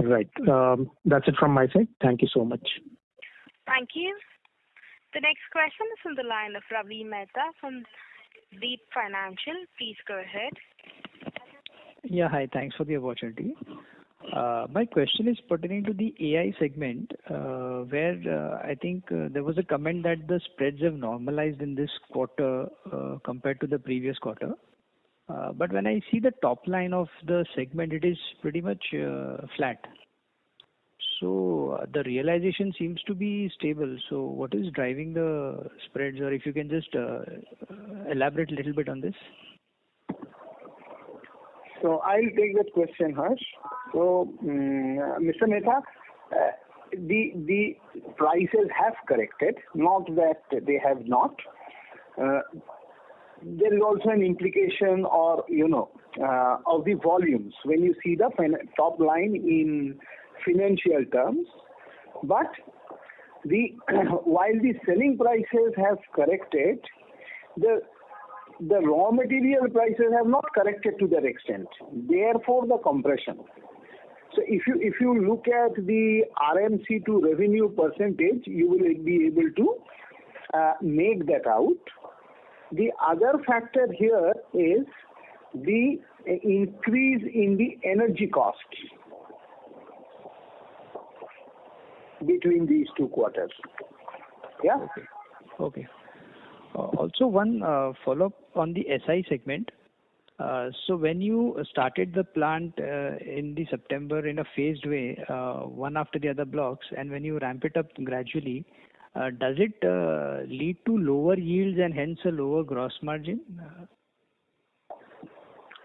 Right. That's it from my side. Thank you so much. Thank you. The next question is from the line of Ravi Mehta from Deep Financial. Please go ahead. Yeah, hi. Thanks for the opportunity. My question is pertaining to the AI segment, where I think there was a comment that the spreads have normalized in this quarter compared to the previous quarter. But when I see the top line of the segment, it is pretty much flat. So the realization seems to be stable. So what is driving the spreads, or if you can just elaborate a little bit on this? So I'll take that question, Harsh. So, Mr. Mehta, the prices have corrected, not that they have not. There is also an implication or, of the volumes when you see the top line in financial terms. But while the selling prices have corrected, the raw material prices have not corrected to that extent. Therefore, the compression. So if you look at the RMC to revenue percentage, you will be able to make that out. The other factor here is the increase in the energy costs between these two quarters. Yeah. Okay. Also, one follow-up on the SI segment. So when you started the plant in the September in a phased way, one after the other blocks, and when you ramp it up gradually, does it lead to lower yields and hence a lower gross margin?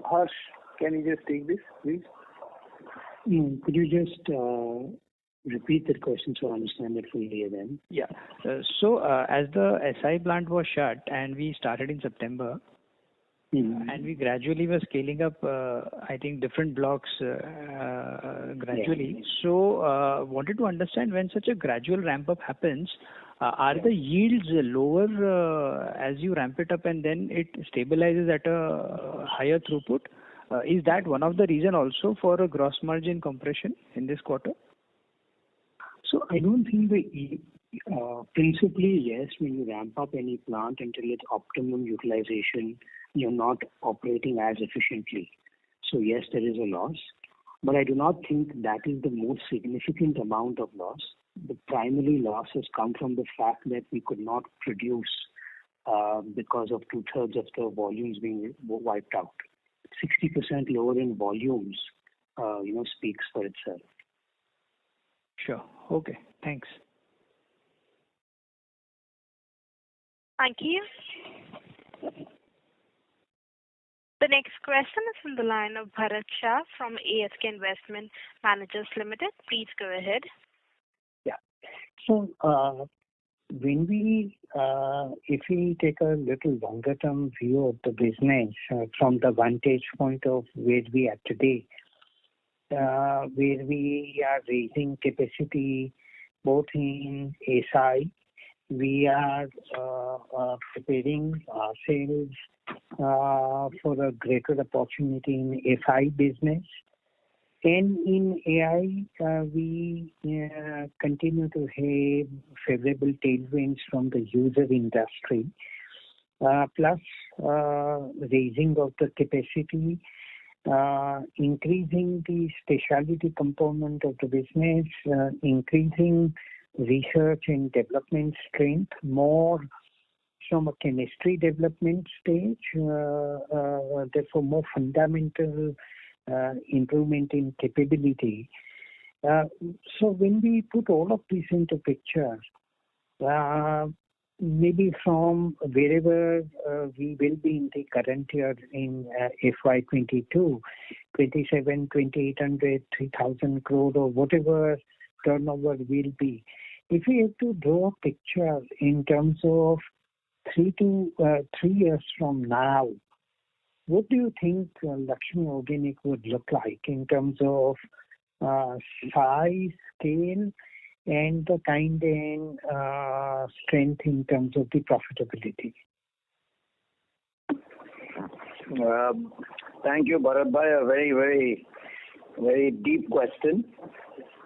Harsh, can you just take this, please? Could you just repeat that question so I understand it fully again? Yeah. So as the SI plant was shut and we started in September, and we gradually were scaling up, I think, different blocks gradually. Yeah. So wanted to understand, when such a gradual ramp up happens, are the yields lower as you ramp it up and then it stabilizes at a higher throughput? Is that one of the reason also for a gross margin compression in this quarter? So I don't think principally, yes, when you ramp up any plant until its optimum utilization, you're not operating as efficiently. So yes, there is a loss, but I do not think that is the most significant amount of loss. The primary loss has come from the fact that we could not produce because of two-thirds of the volumes being wiped out. 60% lower in volumes, speaks for itself. Sure. Okay. Thanks. Thank you. The next question is from the line of Bharat Shah from ASK Investment Managers Limited. Please go ahead. Yeah. So, when if we take a little longer term view of the business from the vantage point of where we are today, where we are raising capacity both in SI, we are preparing ourselves for a greater opportunity in FI business. And in AI, we continue to have favorable tailwinds from the user industry, plus raising of the capacity, increasing the specialty component of the business, increasing research and development strength, more from a chemistry development stage, therefore more fundamental improvement in capability. So when we put all of this into picture, maybe from wherever we will be in the current year in FY22, 2,800, 3,000 crore or whatever turnover will be. If we have to draw a picture in terms of 3 years from now, what do you think Laxmi Organic would look like in terms of size, scale, and the kind and strength in terms of the profitability? Thank you, Bharat Bhai. A very, very, very deep question.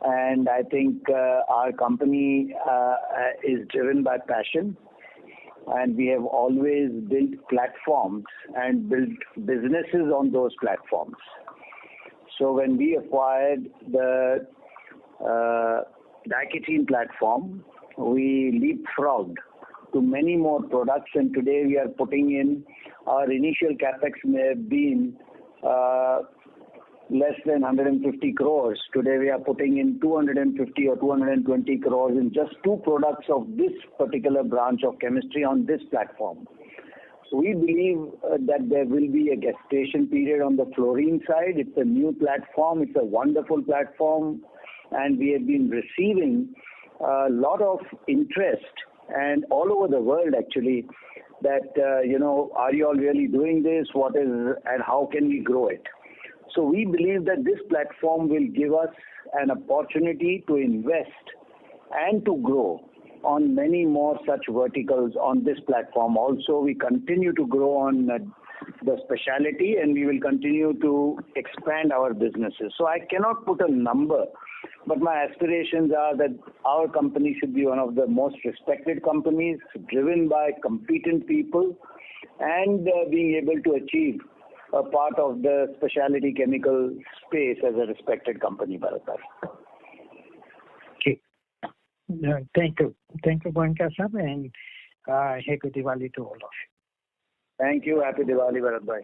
And I think our company is driven by passion. And we have always built platforms and built businesses on those platforms. So when we acquired the Diketene platform, we leapfrogged to many more products, and today we are putting in our initial capex may have been less than 150 crores. Today we are putting in 250 or 220 crores in just 2 products of this particular branch of chemistry on this platform. So we believe that there will be a gestation period on the fluorine side. It's a new platform. It's a wonderful platform. And we have been receiving a lot of interest and all over the world actually that, are you all really doing this? What is, and how can we grow it? So we believe that this platform will give us an opportunity to invest and to grow on many more such verticals on this platform. Also, we continue to grow on the specialty, and we will continue to expand our businesses. So I cannot put a number, but my aspirations are that our company should be one of the most respected companies, driven by competent people, and being able to achieve a part of the specialty chemical space as a respected company, Bharat. Okay. Thank you. Thank you, Goenka Sahab, and happy Diwali to all of you. Thank you. Happy Diwali, Bharat Bhai.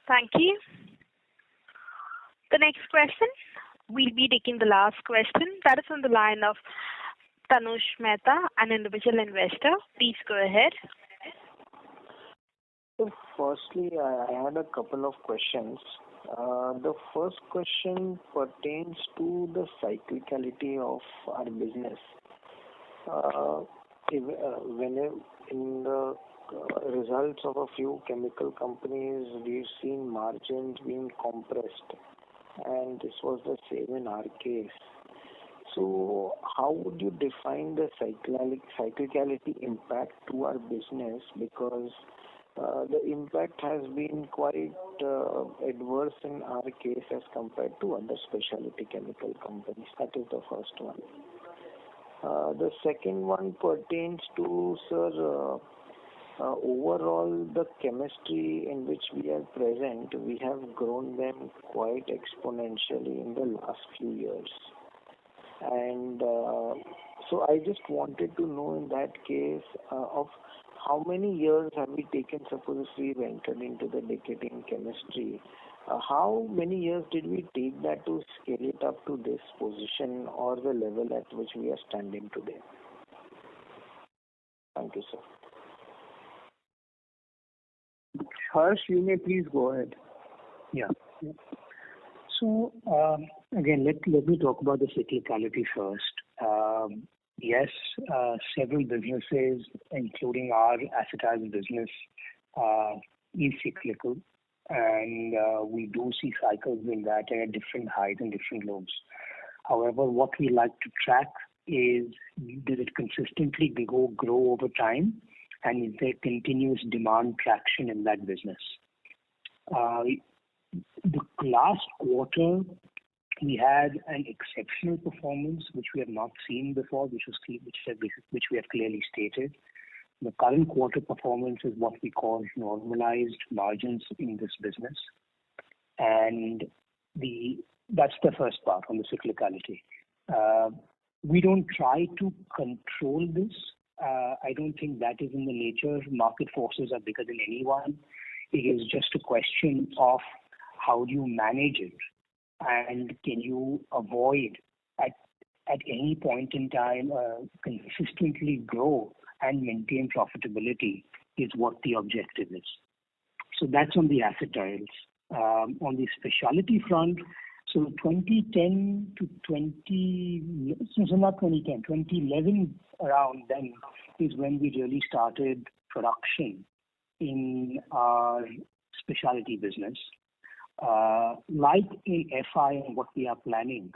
Thank you. The next question, we'll be taking the last question. That is on the line of Tanush Mehta, an individual investor. Please go ahead. So firstly, I had a couple of questions. The first question pertains to the cyclicality of our business. When in the results of a few chemical companies, we've seen margins being compressed, and this was the same in our case. So how would you define the cyclicality impact to our business? Because the impact has been quite adverse in our case as compared to other specialty chemical companies. That is the first one. The second one pertains to, sir, overall the chemistry in which we are present, we have grown them quite exponentially in the last few years. And So I just wanted to know in that case of how many years have we taken, suppose if we've entered into the decade in chemistry, how many years did we take that to scale it up to this position or the level at which we are standing today? Thank you, sir. Harsh, you may please go ahead. Yeah. So again, let me talk about the cyclicality first. Yes, several businesses, including our acetyl business, is cyclical, and we do see cycles in that at different highs and different lows. However, what we like to track is, does it consistently grow over time, and is there continuous demand traction in that business? The last quarter, we had an exceptional performance which we have not seen before, which we have clearly stated. The current quarter performance is what we call normalized margins in this business, and that's the first part on the cyclicality. We don't try to control this. I don't think that is in the nature. Market forces are bigger than anyone. It is just a question of how do you manage it, and can you avoid at any point in time consistently grow and maintain profitability is what the objective is. So that's on the acetyls. On the specialty front, so 2010 to 2011 around then is when we really started production in our specialty business. Like in FI and what we are planning,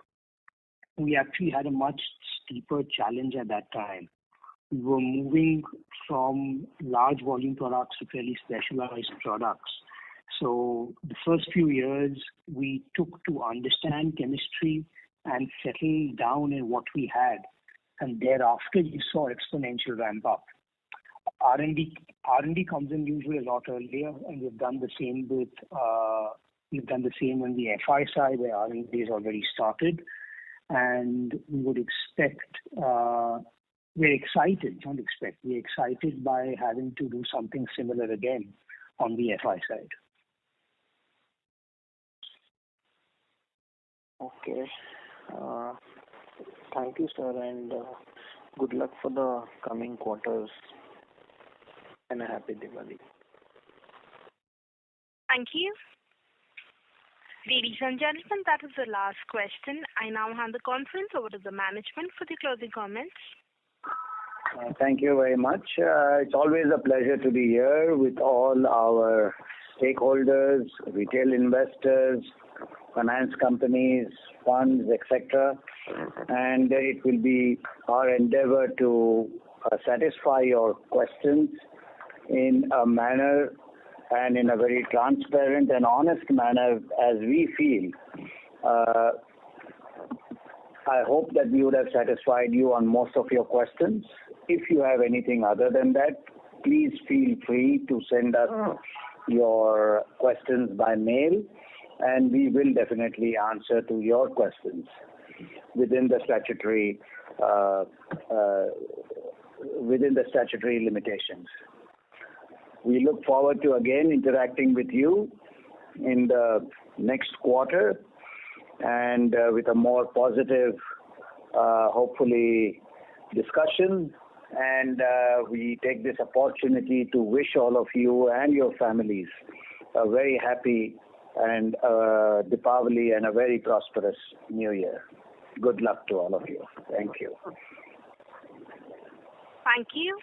we actually had a much steeper challenge at that time. We were moving from large volume products to fairly specialized products. So the first few years we took to understand chemistry and settle down in what we had, and thereafter you saw exponential ramp up. R&D comes in usually a lot earlier, and we've done the same with on the FI side where R&D has already started, and we would expect. We're excited by having to do something similar again on the FI side. Okay. Thank you, sir, and good luck for the coming quarters, and a happy Diwali. Thank you. Ladies and gentlemen, that is the last question. I now hand the conference over to the management for the closing comments. Thank you very much. It's always a pleasure to be here with all our stakeholders, retail investors, finance companies, funds, etc. And it will be our endeavor to satisfy your questions in a manner and in a very transparent and honest manner as we feel. I hope that we would have satisfied you on most of your questions. If you have anything other than that, please feel free to send us your questions by mail, and we will definitely answer to your questions within the statutory limitations. We look forward to again interacting with you in the next quarter and with a more positive, hopefully, discussion. And we take this opportunity to wish all of you and your families a very happy and Deepavali and a very prosperous New Year. Good luck to all of you. Thank you. Thank you.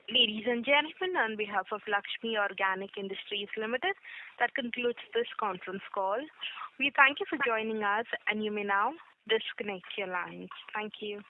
Ladies and gentlemen, on behalf of Laxmi Organic Industries Limited, that concludes this conference call. We thank you for joining us, and you may now disconnect your lines. Thank you.